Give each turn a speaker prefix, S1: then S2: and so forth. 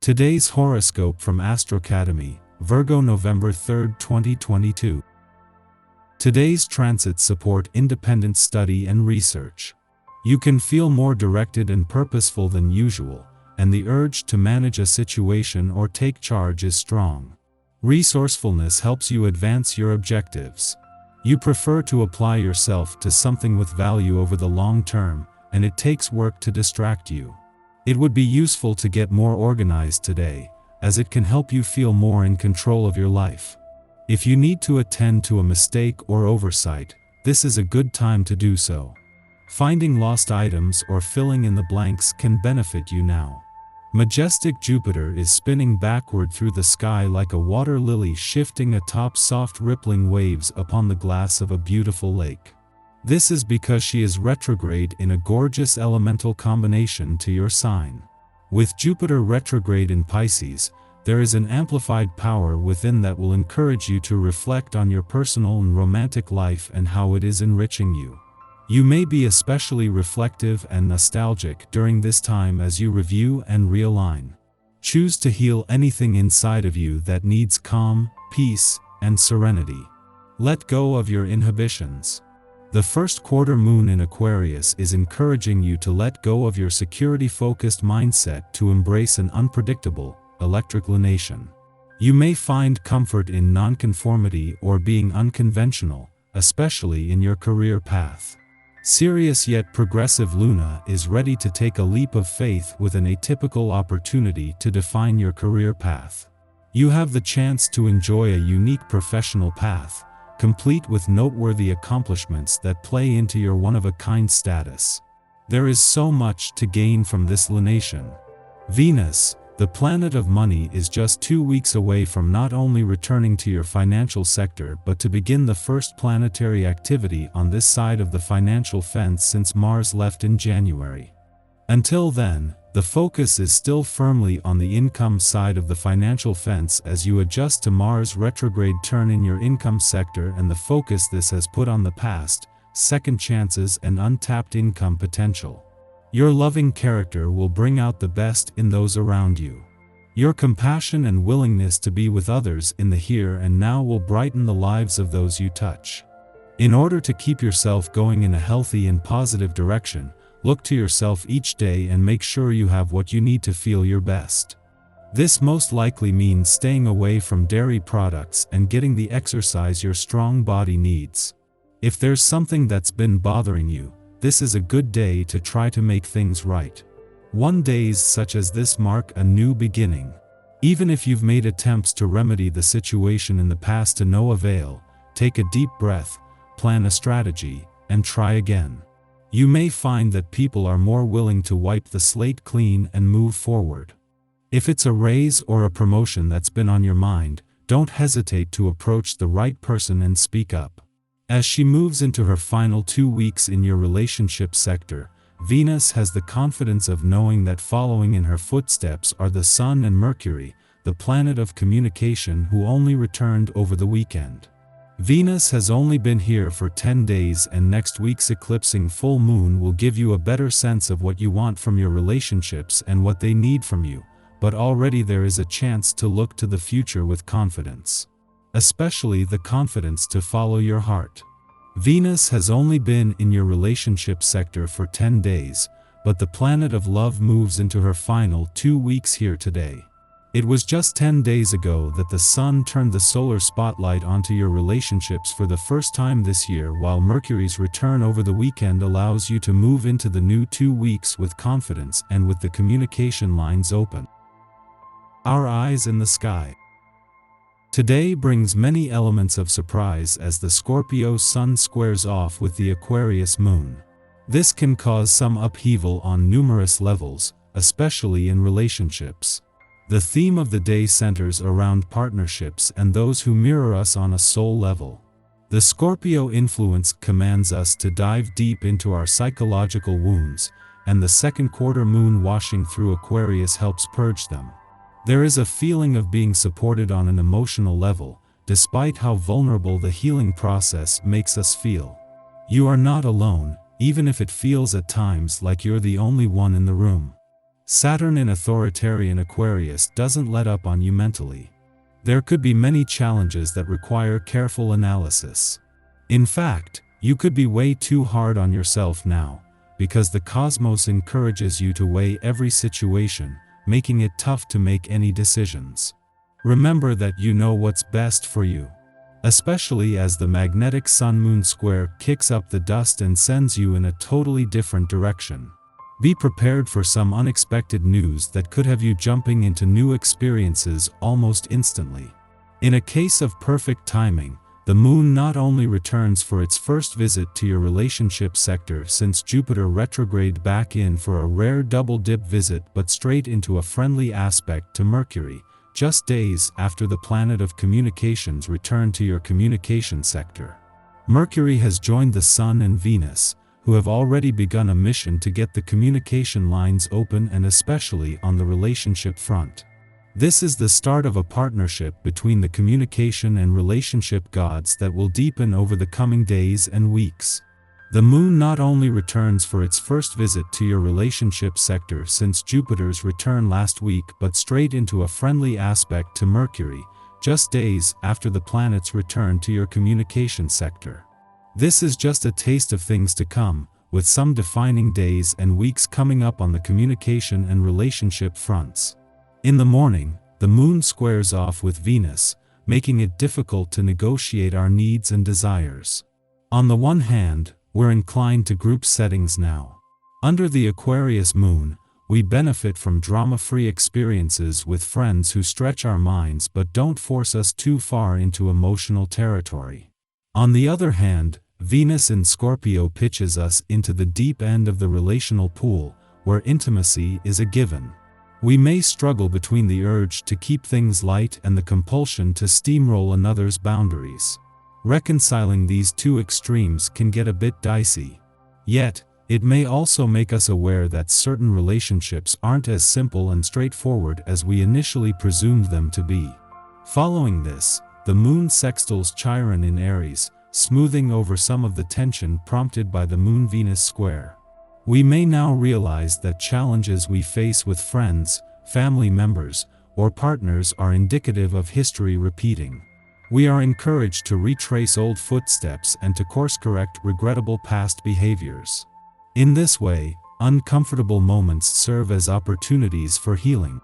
S1: Today's horoscope from Astrocademy, Virgo November 3, 2022. Today's transits support independent study and research. You can feel more directed and purposeful than usual, and the urge to manage a situation or take charge is strong. Resourcefulness helps you advance your objectives. You prefer to apply yourself to something with value over the long term, and it takes work to distract you. It would be useful to get more organized today, as it can help you feel more in control of your life. If you need to attend to a mistake or oversight, this is a good time to do so. Finding lost items or filling in the blanks can benefit you now. Majestic Jupiter is spinning backward through the sky like a water lily shifting atop soft rippling waves upon the glass of a beautiful lake. This is because she is retrograde in a gorgeous elemental combination to your sign. With Jupiter retrograde in Pisces, there is an amplified power within that will encourage you to reflect on your personal and romantic life and how it is enriching you. You may be especially reflective and nostalgic during this time as you review and realign. Choose to heal anything inside of you that needs calm, peace, and serenity. Let go of your inhibitions. The first quarter moon in Aquarius is encouraging you to let go of your security-focused mindset to embrace an unpredictable, electric lunation. You may find comfort in nonconformity or being unconventional, especially in your career path. Serious yet progressive Luna is ready to take a leap of faith with an atypical opportunity to define your career path. You have the chance to enjoy a unique professional path, complete with noteworthy accomplishments that play into your one-of-a-kind status. There is so much to gain from this lunation. Venus, the planet of money, is just 2 weeks away from not only returning to your financial sector but to begin the first planetary activity on this side of the financial fence since Mars left in January. Until then, the focus is still firmly on the income side of the financial fence as you adjust to Mars' retrograde turn in your income sector and the focus this has put on the past, second chances and untapped income potential. Your loving character will bring out the best in those around you. Your compassion and willingness to be with others in the here and now will brighten the lives of those you touch. In order to keep yourself going in a healthy and positive direction, look to yourself each day and make sure you have what you need to feel your best. This most likely means staying away from dairy products and getting the exercise your strong body needs. If there's something that's been bothering you, this is a good day to try to make things right. Days such as this mark a new beginning. Even if you've made attempts to remedy the situation in the past to no avail, take a deep breath, plan a strategy, and try again. You may find that people are more willing to wipe the slate clean and move forward. If it's a raise or a promotion that's been on your mind, don't hesitate to approach the right person and speak up. As she moves into her final 2 weeks in your relationship sector, Venus has the confidence of knowing that following in her footsteps are the Sun and Mercury, the planet of communication, who only returned over the weekend. Venus has only been here for 10 days, and next week's eclipsing full moon will give you a better sense of what you want from your relationships and what they need from you, but already there is a chance to look to the future with confidence. Especially the confidence to follow your heart. Venus has only been in your relationship sector for 10 days, but the planet of love moves into her final 2 weeks here today. It was just 10 days ago that the Sun turned the solar spotlight onto your relationships for the first time this year, while Mercury's return over the weekend allows you to move into the new 2 weeks with confidence and with the communication lines open. Our eyes in the sky. Today brings many elements of surprise as the Scorpio Sun squares off with the Aquarius Moon. This can cause some upheaval on numerous levels, especially in relationships. The theme of the day centers around partnerships and those who mirror us on a soul level. The Scorpio influence commands us to dive deep into our psychological wounds, and the second quarter moon washing through Aquarius helps purge them. There is a feeling of being supported on an emotional level, despite how vulnerable the healing process makes us feel. You are not alone, even if it feels at times like you're the only one in the room. Saturn in authoritarian Aquarius doesn't let up on you mentally. There could be many challenges that require careful analysis. In fact, you could be way too hard on yourself now, because the cosmos encourages you to weigh every situation, making it tough to make any decisions. Remember that you know what's best for you. Especially as the magnetic Sun-Moon square kicks up the dust and sends you in a totally different direction. Be prepared for some unexpected news that could have you jumping into new experiences almost instantly. In a case of perfect timing, the moon not only returns for its first visit to your relationship sector since Jupiter retrograde back in for a rare double-dip visit but straight into a friendly aspect to Mercury, just days after the planet of communications returned to your communication sector. Mercury has joined the Sun and Venus, who have already begun a mission to get the communication lines open, and especially on the relationship front. This is the start of a partnership between the communication and relationship gods that will deepen over the coming days and weeks. The moon not only returns for its first visit to your relationship sector since Jupiter's return last week but straight into a friendly aspect to Mercury, just days after the planet's return to your communication sector. This is just a taste of things to come, with some defining days and weeks coming up on the communication and relationship fronts. In the morning, the moon squares off with Venus, making it difficult to negotiate our needs and desires. On the one hand, we're inclined to group settings now. Under the Aquarius moon, we benefit from drama-free experiences with friends who stretch our minds but don't force us too far into emotional territory. On the other hand, Venus in Scorpio pitches us into the deep end of the relational pool, where intimacy is a given. We may struggle between the urge to keep things light and the compulsion to steamroll another's boundaries. Reconciling these two extremes can get a bit dicey. Yet, it may also make us aware that certain relationships aren't as simple and straightforward as we initially presumed them to be. Following this, the moon sextiles Chiron in Aries, smoothing over some of the tension prompted by the Moon-Venus square. We may now realize that challenges we face with friends, family members, or partners are indicative of history repeating. We are encouraged to retrace old footsteps and to course-correct regrettable past behaviors. In this way, uncomfortable moments serve as opportunities for healing.